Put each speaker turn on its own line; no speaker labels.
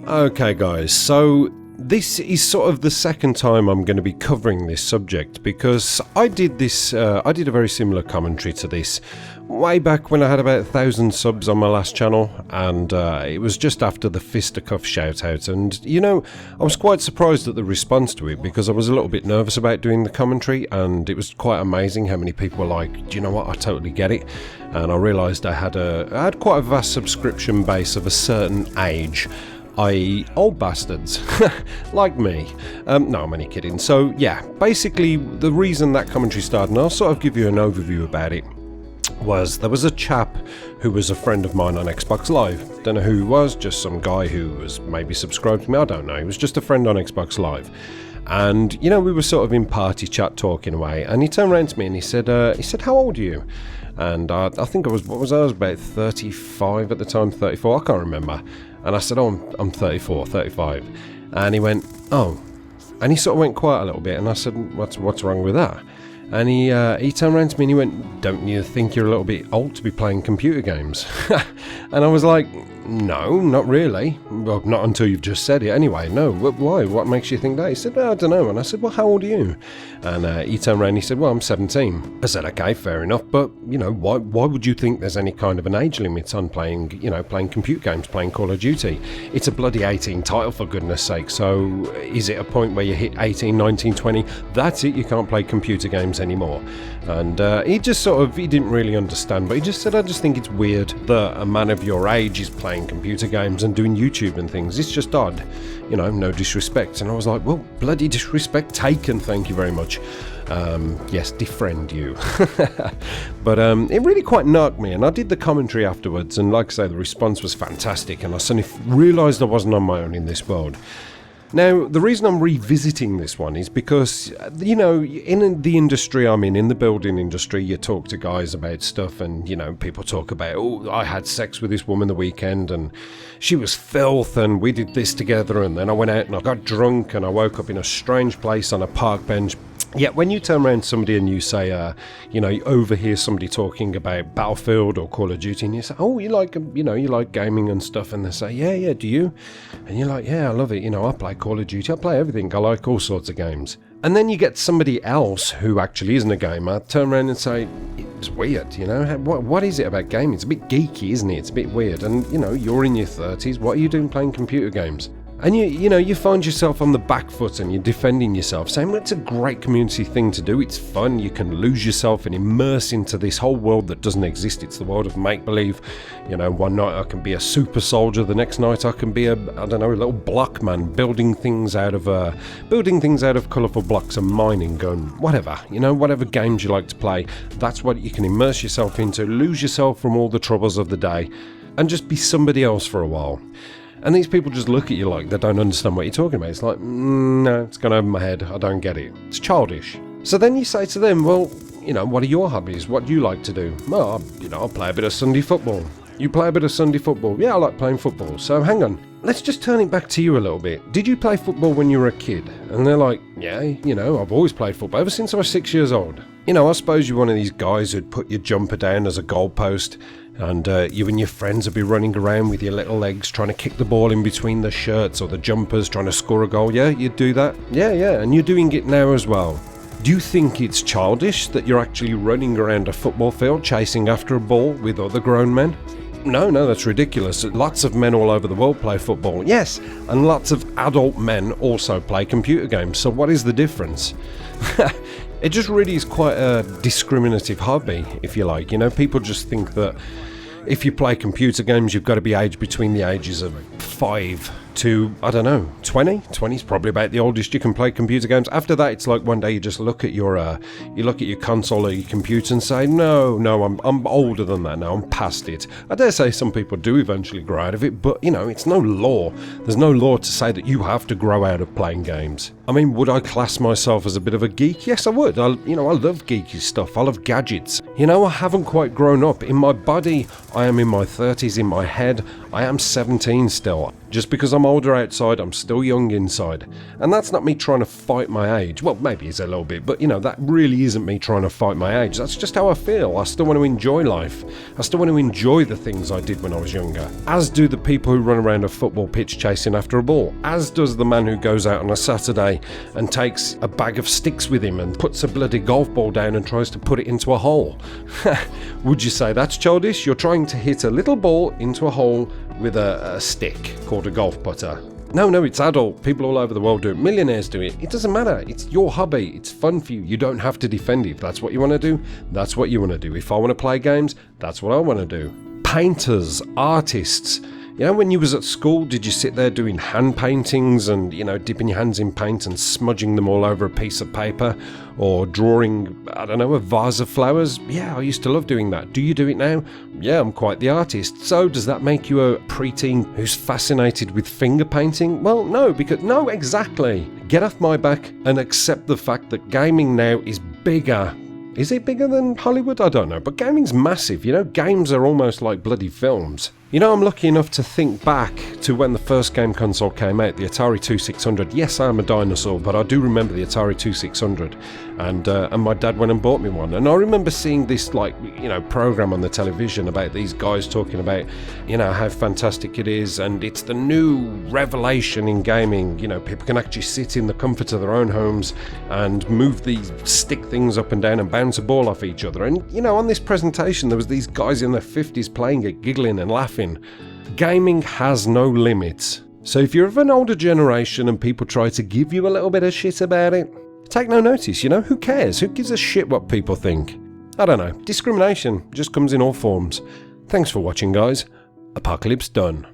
Okay guys, so this is sort of the second time I'm going to be covering this subject because I did a very similar commentary to this way back when I had about 1,000 subs on my last channel, and it was just after the fisticuff shout out, and you know, I was quite surprised at the response to it because I was a little bit nervous about doing the commentary, and it was quite amazing how many people were like, do you know what, I totally get it. And I realised I had quite a vast subscription base of a certain age, i.e. old bastards, like me. No, I'm only kidding. So yeah, basically the reason that commentary started, and I'll sort of give you an overview about it, was there was a chap who was a friend of mine on Xbox Live. Don't know who he was, just some guy who was maybe subscribed to me, I don't know. He was just a friend on Xbox Live. And, you know, we were sort of in party chat talking away, and he turned around to me and he said, how old are you? And I think I was about 35 at the time, 34, I can't remember. And I said, oh, I'm 34, 35. And he went, oh. And he sort of went quiet a little bit, and I said, what's wrong with that? And he turned around to me and he went, don't you think you're a little bit old to be playing computer games? And I was like, no, not really. Well, not until you've just said it anyway. No, why? What makes you think that? He said, well, I don't know. And I said, well, how old are you? And he turned around and he said, well, I'm 17. I said, okay, fair enough. But, you know, why would you think there's any kind of an age limit on playing computer games, playing Call of Duty? It's a bloody 18 title, for goodness sake. So is it a point where you hit 18, 19, 20? That's it. You can't play computer games anymore. And he didn't really understand, but he just said, I just think it's weird that a man of your age is playing computer games and doing YouTube and things. It's just odd, you know, no disrespect. And I was like, well, bloody disrespect taken, thank you very much. Yes, defriend you. But it really quite knocked me, and I did the commentary afterwards, and like I say, the response was fantastic, and I suddenly realised I wasn't on my own in this world. Now, the reason I'm revisiting this one is because, you know, in the industry I'm in the building industry, you talk to guys about stuff and, you know, people talk about, oh, I had sex with this woman the weekend and she was filth and we did this together, and then I went out and I got drunk and I woke up in a strange place on a park bench. Yet when you turn around to somebody and you say, you know, you overhear somebody talking about Battlefield or Call of Duty, and you say, oh, you like gaming and stuff, and they say, yeah, do you? And you're like, yeah, I love it, you know, I play Call of Duty, I play everything, I like all sorts of games. And then you get somebody else who actually isn't a gamer turn around and say, it's weird, you know, what is it about gaming? It's a bit geeky, isn't it? It's a bit weird, and, you know, you're in your 30s, what are you doing playing computer games? And you find yourself on the back foot and you're defending yourself, saying, well, it's a great community thing to do, it's fun, you can lose yourself and immerse into this whole world that doesn't exist, it's the world of make-believe. You know, one night I can be a super soldier, the next night I can be a little block man, building things out of colourful blocks and mining, going, whatever, you know, whatever games you like to play, that's what you can immerse yourself into, lose yourself from all the troubles of the day, and just be somebody else for a while. And these people just look at you like they don't understand what you're talking about. It's like, no, it's gone over my head, I don't get it. It's childish. So then you say to them, well, you know, what are your hobbies? What do you like to do? Well, I play a bit of Sunday football. You play a bit of Sunday football? Yeah, I like playing football. So hang on, let's just turn it back to you a little bit. Did you play football when you were a kid? And they're like, yeah, you know, I've always played football ever since I was 6 years old. You know, I suppose you're one of these guys who'd put your jumper down as a goalpost, and you and your friends would be running around with your little legs trying to kick the ball in between the shirts or the jumpers trying to score a goal. Yeah, you'd do that? Yeah, and you're doing it now as well. Do you think it's childish that you're actually running around a football field chasing after a ball with other grown men? No, that's ridiculous. Lots of men all over the world play football. Yes, and lots of adult men also play computer games. So what is the difference? It just really is quite a discriminative hobby, if you like. You know, people just think that if you play computer games, you've got to be aged between the ages of 5 to, 20. 20 is probably about the oldest you can play computer games. After that, it's like one day you just look at your console or your computer and say, no, I'm older than that now, I'm past it. I dare say some people do eventually grow out of it, but, you know, it's no law. There's no law to say that you have to grow out of playing games. I mean, would I class myself as a bit of a geek? Yes, I would. I love geeky stuff. I love gadgets. I haven't quite grown up. In my body, I am in my 30s. In my head, I am 17 still. Just because I'm older outside, I'm still young inside. And that's not me trying to fight my age. Well, maybe it's a little bit, but that really isn't me trying to fight my age. That's just how I feel. I still want to enjoy life. I still want to enjoy the things I did when I was younger. As do the people who run around a football pitch chasing after a ball. As does the man who goes out on a Saturday and takes a bag of sticks with him and puts a bloody golf ball down and tries to put it into a hole. Would you say that's childish? You're trying to hit a little ball into a hole with a stick called a golf putter. No, it's adult. People all over the world do it. Millionaires do it. It doesn't matter. It's your hobby. It's fun for you. You don't have to defend it. If that's what you want to do, that's what you want to do. If I want to play games, that's what I want to do. Painters, artists. When you was at school, did you sit there doing hand paintings and, dipping your hands in paint and smudging them all over a piece of paper? Or drawing, a vase of flowers? Yeah, I used to love doing that. Do you do it now? Yeah, I'm quite the artist. So does that make you a preteen who's fascinated with finger painting? Well, no, exactly. Get off my back and accept the fact that gaming now is bigger. Is it bigger than Hollywood? I don't know, but gaming's massive. Games are almost like bloody films. I'm lucky enough to think back to when the first game console came out, the Atari 2600. Yes, I am a dinosaur, but I do remember the Atari 2600. And my dad went and bought me one. And I remember seeing this, program on the television about these guys talking about, how fantastic it is. And it's the new revelation in gaming. People can actually sit in the comfort of their own homes and move these stick things up and down and bounce a ball off each other. And, on this presentation, there was these guys in their 50s playing it, giggling and laughing. Gaming has no limits. So if you're of an older generation and people try to give you a little bit of shit about it, take no notice, who cares? Who gives a shit what people think? I don't know. Discrimination just comes in all forms. Thanks for watching, guys. Apocalypse done.